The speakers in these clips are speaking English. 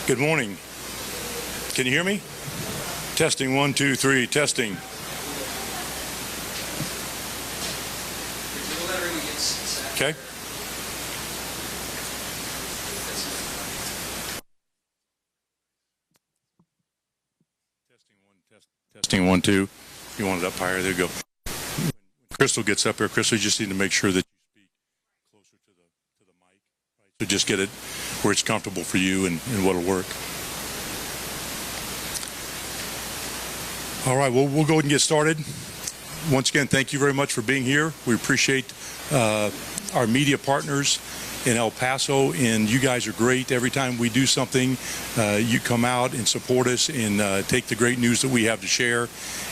Good morning. Can you hear me? Testing, 1, 2, 3, testing. Okay. Testing, 1, 2. You want it up higher? There you go. When Crystal gets up here, Crystal, you just need to make sure that you speak closer to the mic, right? So just get it where it's comfortable for you and what'll work. All right, well, we'll go ahead and get started. Once again, thank you very much for being here. We appreciate our media partners in El Paso, and you guys are great. Every time we do something, you come out and support us and take the great news that we have to share.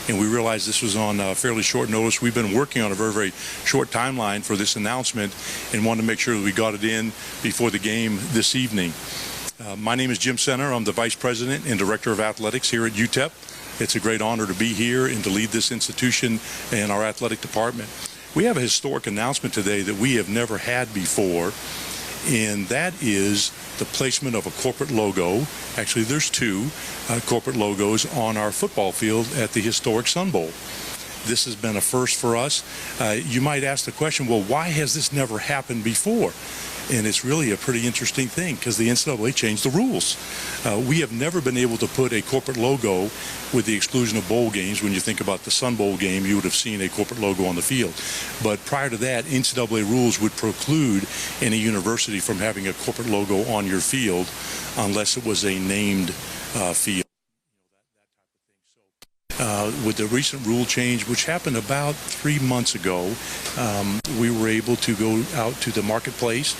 And we realize this was on fairly short notice. We've been working on a very, very short timeline for this announcement and wanted to make sure that we got it in before the game this evening. My name is Jim Center. I'm the Vice President and Director of Athletics here at UTEP. It's a great honor to be here and to lead this institution and our athletic department. We have a historic announcement today that we have never had before, and that is the placement of a corporate logo. Actually, there's two corporate logos on our football field at the historic Sun Bowl. This has been a first for us. You might ask the question, well, why has this never happened before? And it's really a pretty interesting thing because the NCAA changed the rules. We have never been able to put a corporate logo with the exclusion of bowl games. When you think about the Sun Bowl game, you would have seen a corporate logo on the field. But prior to that, NCAA rules would preclude any university from having a corporate logo on your field unless it was a named field. With the recent rule change, which happened about 3 months ago, we were able to go out to the marketplace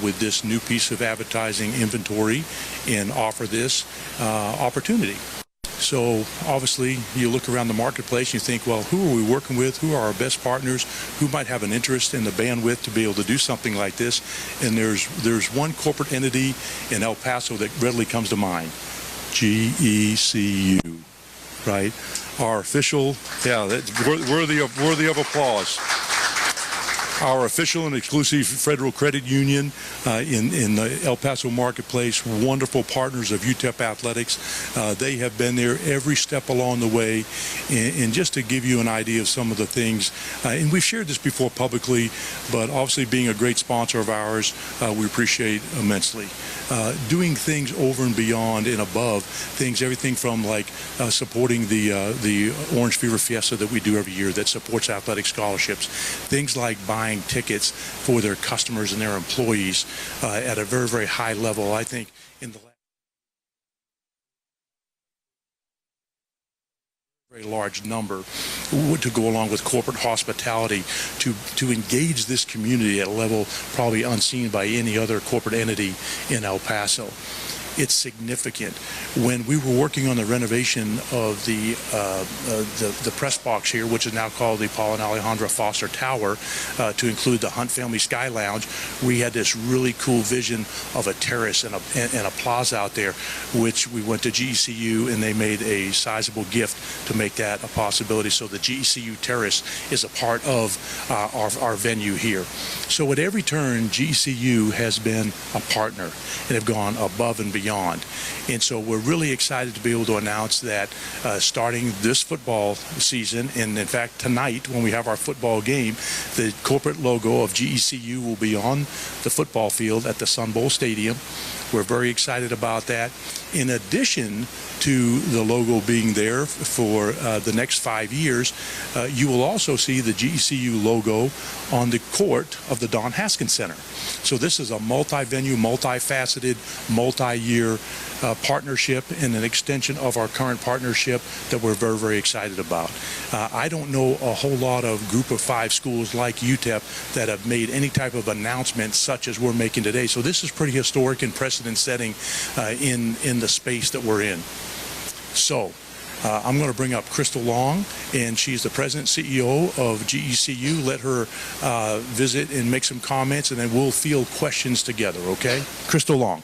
with this new piece of advertising inventory and offer this opportunity. So obviously you look around the marketplace and you think, well, who are we working with? Who are our best partners? Who might have an interest in the bandwidth to be able to do something like this? And there's one corporate entity in El Paso that readily comes to mind, GECU. Right, our official, yeah, that's worthy of applause. Our official and exclusive federal credit union in the El Paso marketplace, wonderful partners of UTEP athletics. They have been there every step along the way. And just to give you an idea of some of the things, and we've shared this before publicly, but obviously being a great sponsor of ours, we appreciate immensely. Doing things over and beyond and above things, everything from like supporting the Orange Fever Fiesta that we do every year that supports athletic scholarships, things like buying tickets for their customers and their employees at a very, very high level. I think in the very large number to go along with corporate hospitality to engage this community at a level probably unseen by any other corporate entity in El Paso. It's significant. When we were working on the renovation of the press box here, which is now called the Paul and Alejandra Foster Tower, to include the Hunt Family Sky Lounge, we had this really cool vision of a terrace and a plaza out there, which we went to GECU and they made a sizable gift to make that a possibility. So the GECU terrace is a part of our venue here. So at every turn, GECU has been a partner and have gone above and beyond. And so we're really excited to be able to announce that starting this football season, and in fact tonight when we have our football game, the corporate logo of GECU will be on the football field at the Sun Bowl Stadium. We're very excited about that. In addition to the logo being there for the next 5 years, you will also see the GECU logo on the court of the Don Haskins Center. So this is a multi-venue, multifaceted, multi-year partnership and an extension of our current partnership that we're very, very excited about. I don't know a whole lot of group of 5 schools like UTEP that have made any type of announcement such as we're making today. So this is pretty historic and precedent setting in the space that we're in. So I'm going to bring up Crystal Long, and she's the president and CEO of GECU. Let her visit and make some comments, and then we'll field questions together, okay? Crystal Long.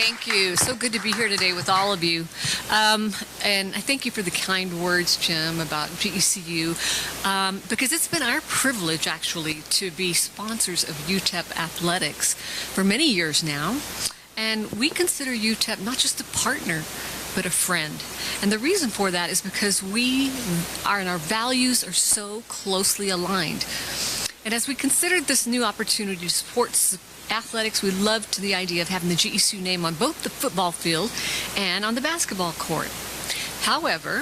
Thank you. So good to be here today with all of you. And I thank you for the kind words, Jim, about GECU, because it's been our privilege, actually, to be sponsors of UTEP athletics for many years now. And we consider UTEP not just a partner, but a friend. And the reason for that is because our values are so closely aligned. And as we considered this new opportunity to support athletics, we loved the idea of having the GECU name on both the football field and on the basketball court. However,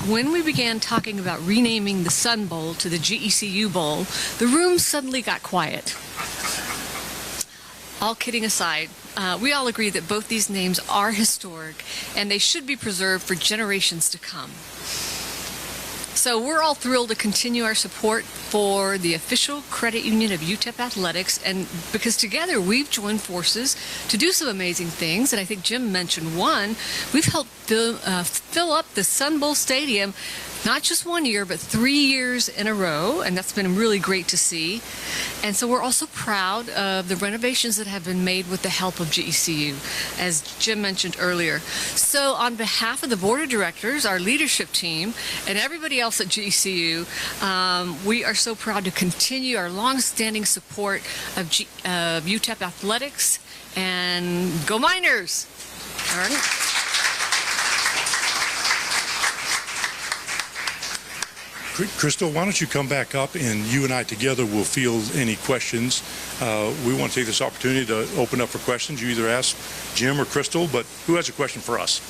when we began talking about renaming the Sun Bowl to the GECU Bowl, the room suddenly got quiet. All kidding aside, we all agree that both these names are historic and they should be preserved for generations to come. So we're all thrilled to continue our support for the official credit union of UTEP Athletics, and because together we've joined forces to do some amazing things, and I think Jim mentioned one. We've helped fill up the Sun Bowl Stadium not just 1 year, but 3 years in a row, and that's been really great to see. And so we're also proud of the renovations that have been made with the help of GECU, as Jim mentioned earlier. So on behalf of the board of directors, our leadership team, and everybody else at GECU, we are so proud to continue our long-standing support of UTEP Athletics, and go Miners! All right. Crystal, why don't you come back up and you and I together will field any questions. We want to take this opportunity to open up for questions. You either ask Jim or Crystal, but who has a question for us?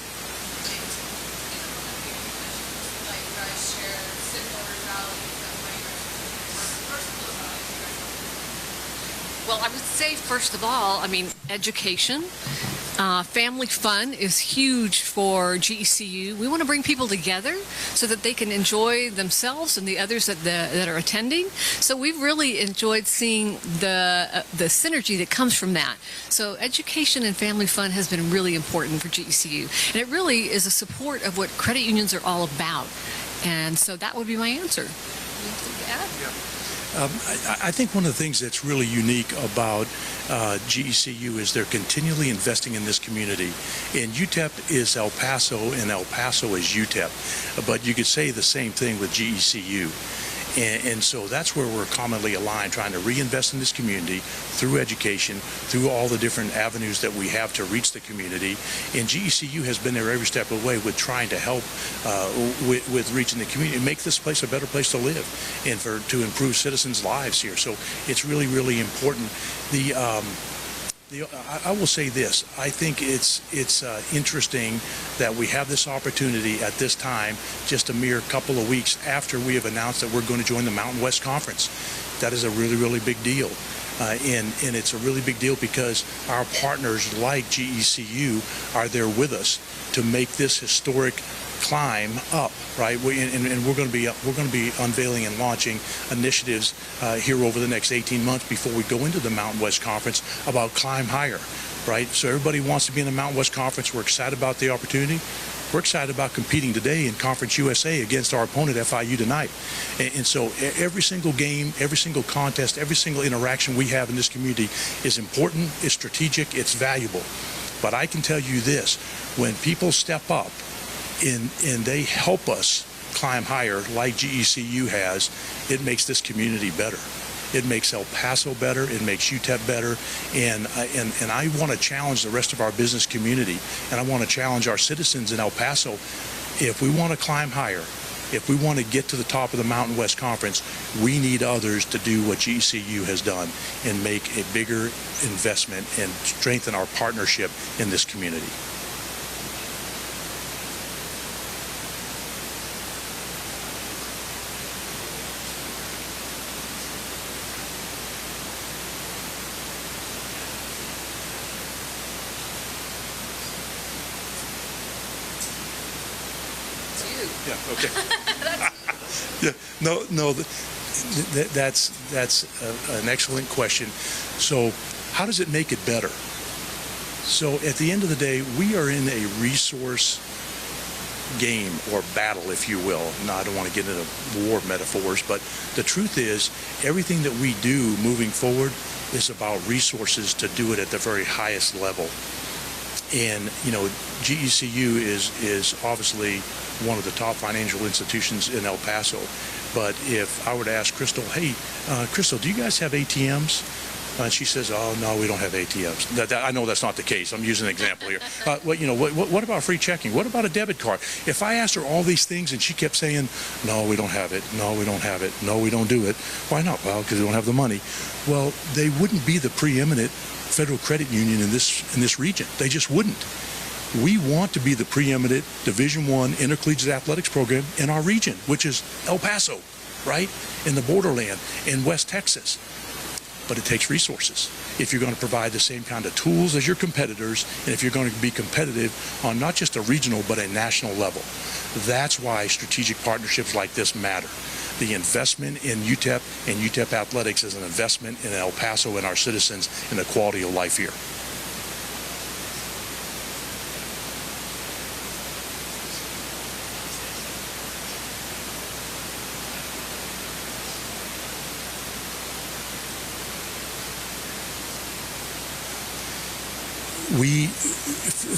Well, I would say, first of all, education. Family fun is huge for GECU. We want to bring people together so that they can enjoy themselves and the others that are attending. So we've really enjoyed seeing the synergy that comes from that. So education and family fun has been really important for GECU. And it really is a support of what credit unions are all about. And so that would be my answer. Anything to add? Yeah. I think one of the things that's really unique about GECU is they're continually investing in this community. And UTEP is El Paso, and El Paso is UTEP. But you could say the same thing with GECU. And so that's where we're commonly aligned, trying to reinvest in this community through education, through all the different avenues that we have to reach the community. And GECU has been there every step of the way with trying to help with reaching the community and make this place a better place to live and to improve citizens' lives here. So it's really, really important. I will say this. I think it's interesting that we have this opportunity at this time, just a mere couple of weeks after we have announced that we're going to join the Mountain West Conference. That is a really, really big deal. And it's a really big deal because our partners like GECU are there with us to make this historic climb up, right? And we're going to be unveiling and launching initiatives here over the next 18 months before we go into the Mountain West Conference about climb higher, right? So everybody wants to be in the Mountain West Conference. We're excited about the opportunity. We're excited about competing today in Conference USA against our opponent FIU tonight. And so every single game, every single contest, every single interaction we have in this community is important, it's strategic, it's valuable. But I can tell you this, when people step up and they help us climb higher like GECU has, it makes this community better. It makes El Paso better. It makes UTEP better. And I want to challenge the rest of our business community, and I want to challenge our citizens in El Paso. If we want to climb higher, if we want to get to the top of the Mountain West Conference, we need others to do what GECU has done and make a bigger investment and strengthen our partnership in this community. Yeah. Okay. Yeah. No. That's an excellent question. So, how does it make it better? So, at the end of the day, we are in a resource game or battle, if you will. Now, I don't want to get into war metaphors, but the truth is, everything that we do moving forward is about resources to do it at the very highest level. And, GECU is obviously one of the top financial institutions in El Paso. But if I were to ask Crystal, hey, Crystal, do you guys have ATMs? And she says, oh, no, we don't have ATMs. I know that's not the case. I'm using an example here. What about free checking? What about a debit card? If I asked her all these things and she kept saying, no, we don't have it. No, we don't have it. No, we don't do it. Why not? Well, because we don't have the money. Well, they wouldn't be the preeminent federal credit union in this region. They just wouldn't. We want to be the preeminent Division I intercollegiate athletics program in our region, which is El Paso, right? In the borderland, in West Texas. But it takes resources. If you're going to provide the same kind of tools as your competitors, and if you're going to be competitive on not just a regional but a national level. That's why strategic partnerships like this matter. The investment in UTEP and UTEP athletics is an investment in El Paso and our citizens and the quality of life here.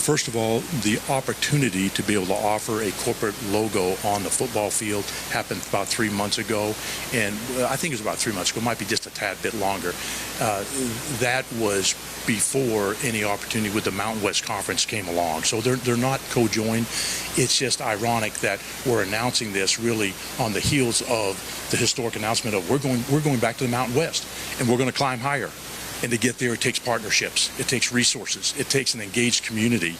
First of all, the opportunity to be able to offer a corporate logo on the football field happened about 3 months ago, and I think it was about 3 months ago, it might be just a tad bit longer. That was before any opportunity with the Mountain West Conference came along. So they're not co-joined. It's just ironic that we're announcing this really on the heels of the historic announcement of we're going back to the Mountain West, and we're going to climb higher. And to get there, it takes partnerships, it takes resources, it takes an engaged community,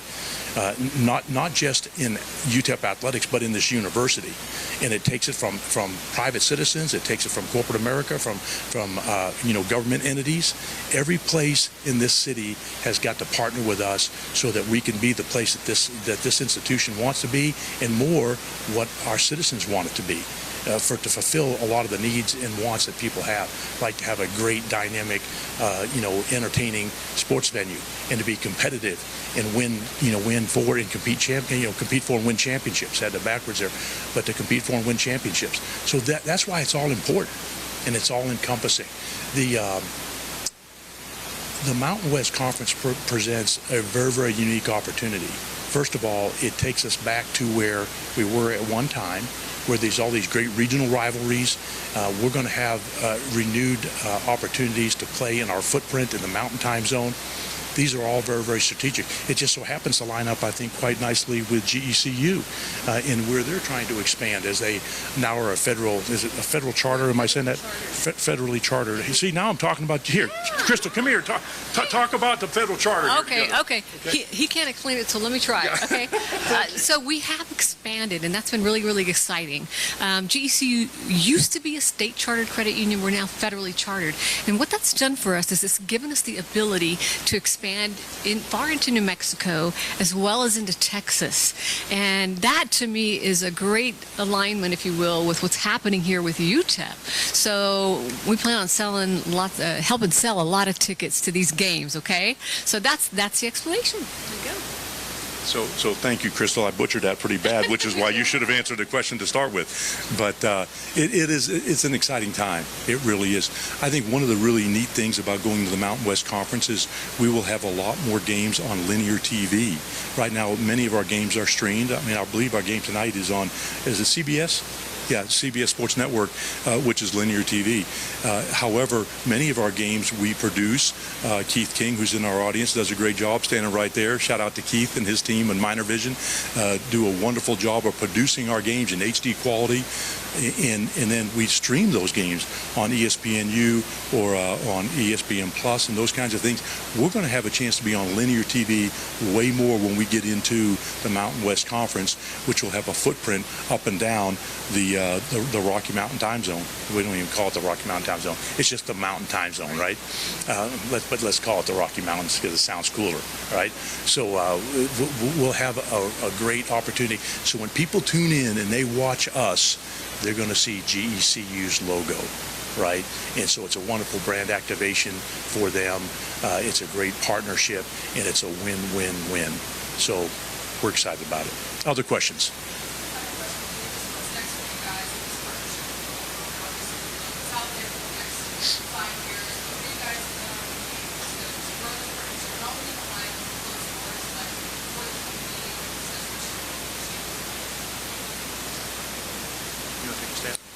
not just in UTEP athletics, but in this university. And it takes it from private citizens, it takes it from corporate America, from government entities. Every place in this city has got to partner with us so that we can be the place that this institution wants to be, and more what our citizens want it to be. To fulfill a lot of the needs and wants that people have, like to have a great, dynamic, entertaining sports venue, and to be competitive and win for and compete for and win championships. Had it backwards there, but to compete for and win championships. So that's why it's all important, and it's all encompassing. The Mountain West Conference presents a very, very unique opportunity. First of all, it takes us back to where we were at one time, where there's all these great regional rivalries. We're going to have renewed opportunities to play in our footprint in the Mountain Time Zone. These are all very, very strategic. It just so happens to line up, I think, quite nicely with GECU in where they're trying to expand as they now are a federal charter? Am I saying that? Federally chartered. See, now I'm talking about, here, Crystal, come here. Talk about the federal charter. Okay. He can't explain it, so let me try. Okay. So we have expanded, and that's been really, really exciting. GECU used to be a state chartered credit union. We're now federally chartered. And what that's done for us is it's given us the ability to expand far into New Mexico as well as into Texas. And that, to me, is a great alignment, if you will, with what's happening here with UTEP. So we plan on helping sell a lot of tickets to these games, okay? So that's the explanation. There you go. So thank you, Crystal. I butchered that pretty bad, which is why you should have answered the question to start with. But it's an exciting time. It really is. I think one of the really neat things about going to the Mountain West Conference is we will have a lot more games on linear TV. Right now, many of our games are streamed. I mean, I believe our game tonight is it CBS? Yeah, CBS Sports Network, which is linear TV. However, many of our games we produce. Keith King, who's in our audience, does a great job standing right there. Shout out to Keith and his team and Minor Vision. Do a wonderful job of producing our games in HD quality. And then we stream those games on ESPNU or on ESPN Plus and those kinds of things. We're going to have a chance to be on linear TV way more when we get into the Mountain West Conference, which will have a footprint up and down the Rocky Mountain Time Zone. We don't even call it the Rocky Mountain Time Zone. It's just the Mountain Time Zone, right? But let's call it the Rocky Mountains because it sounds cooler, right? So we'll have a great opportunity. So when people tune in and they watch us, they're going to see GECU's logo, right? And so it's a wonderful brand activation for them. It's a great partnership, and it's a win-win-win. So we're excited about it. Other questions?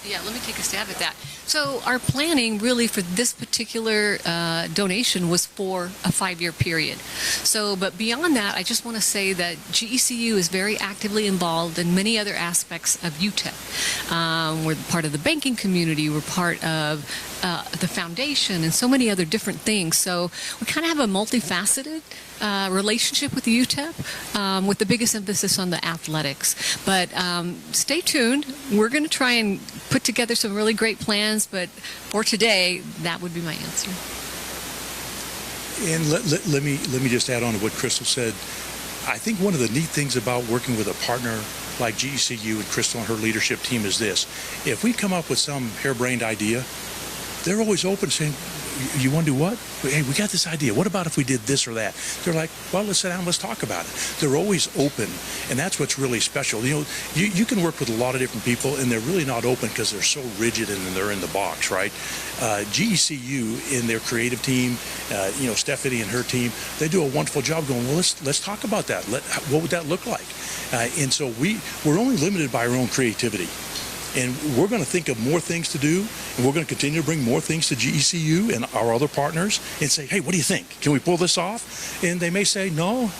Yeah, let me take a stab at that. So our planning really for this particular donation was for a 5-year period. So, but beyond that, I just want to say that GECU is very actively involved in many other aspects of UTEP. We're part of the banking community. We're part of the foundation and so many other different things. So we kind of have a multifaceted relationship with the UTEP, with the biggest emphasis on the athletics. But stay tuned. We're going to try and put together some really great plans, but for today, that would be my answer. And let me just add on to what Crystal said. I think one of the neat things about working with a partner like GECU and Crystal and her leadership team is this. If we come up with some harebrained idea, they're always open saying, you want to do what? Hey, we got this idea. What about if we did this or that? They're like, well, let's sit down, let's talk about it. They're always open, and that's what's really special. You know, you can work with a lot of different people, and they're really not open because they're so rigid and they're in the box, right? GECU in their creative team, you know, Stephanie and her team, they do a wonderful job going, well, let's talk about that. What would that look like? And so we're only limited by our own creativity. And we're going to think of more things to do, and we're going to continue to bring more things to GECU and our other partners and say, hey, what do you think? Can we pull this off? And they may say no,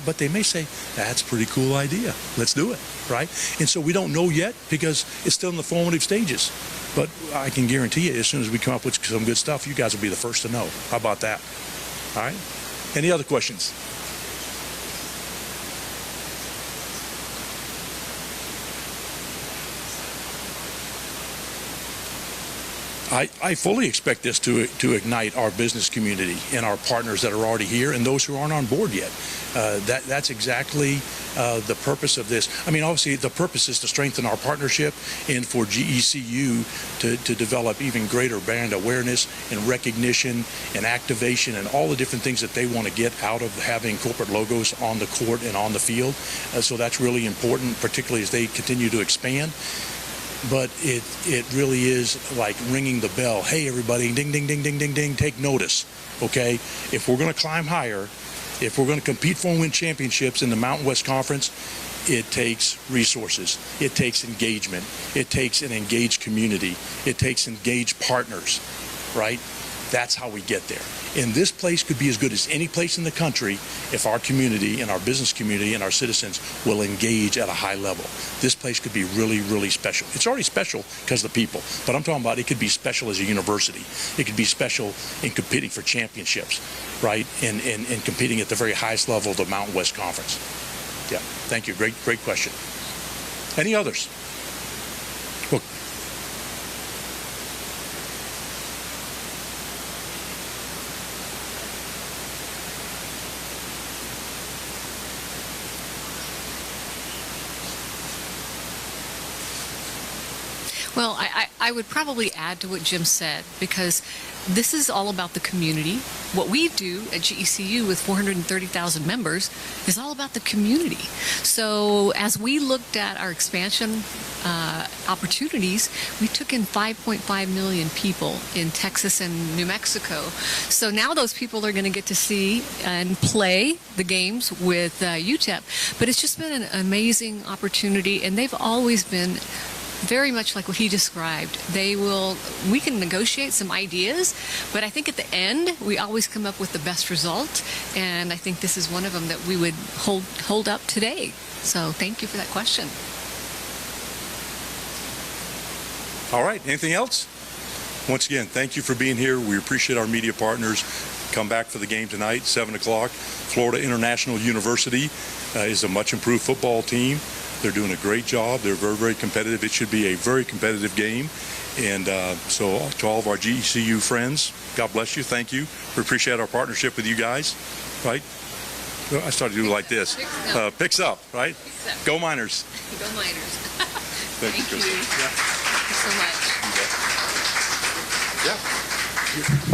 but they may say, that's a pretty cool idea. Let's do it, right? And so we don't know yet because it's still in the formative stages. But I can guarantee you, as soon as we come up with some good stuff, you guys will be the first to know. How about that? All right? Any other questions? I fully expect this to ignite our business community and our partners that are already here and those who aren't on board yet. That's exactly the purpose of this. I mean, obviously, the purpose is to strengthen our partnership and for GECU to develop even greater brand awareness and recognition and activation and all the different things that they want to get out of having corporate logos on the court and on the field. So that's really important, particularly as they continue to expand. But it really is like ringing the bell. Hey, everybody, ding, ding, ding, ding, ding, ding, take notice, okay? If we're going to climb higher, if we're going to compete for and win championships in the Mountain West Conference, it takes resources. It takes engagement. It takes an engaged community. It takes engaged partners, right? That's how we get there. And this place could be as good as any place in the country if our community and our business community and our citizens will engage at a high level. This place could be really, really special. It's already special because of the people, but I'm talking about it could be special as a university. It could be special in competing for championships, right? And competing at the very highest level of the Mountain West Conference. Yeah, thank you. Great question. Any others? Well, Well, I would probably add to what Jim said, because this is all about the community. What we do at GECU with 430,000 members is all about the community. So as we looked at our expansion opportunities, we took in 5.5 million people in Texas and New Mexico. So now those people are going to get to see and play the games with UTEP. But it's just been an amazing opportunity, and they've always been very much like what he described. We can negotiate some ideas, but I think at the end, we always come up with the best result, and I think this is one of them that we would hold up today. So thank you for that question. all right, anything else? Once again, thank you for being here. We appreciate our media partners. Come back for the game tonight, 7 o'clock. Florida International University is a much improved football team. They're doing a great job. They're very, very competitive. It should be a very competitive game. And so to all of our GECU friends, God bless you. Thank you. We appreciate our partnership with you guys, right? I started to do like this. Picks up, right? Picks up. Go Miners. Go Miners. Thank you, Crystal. Thank you so much. Yeah.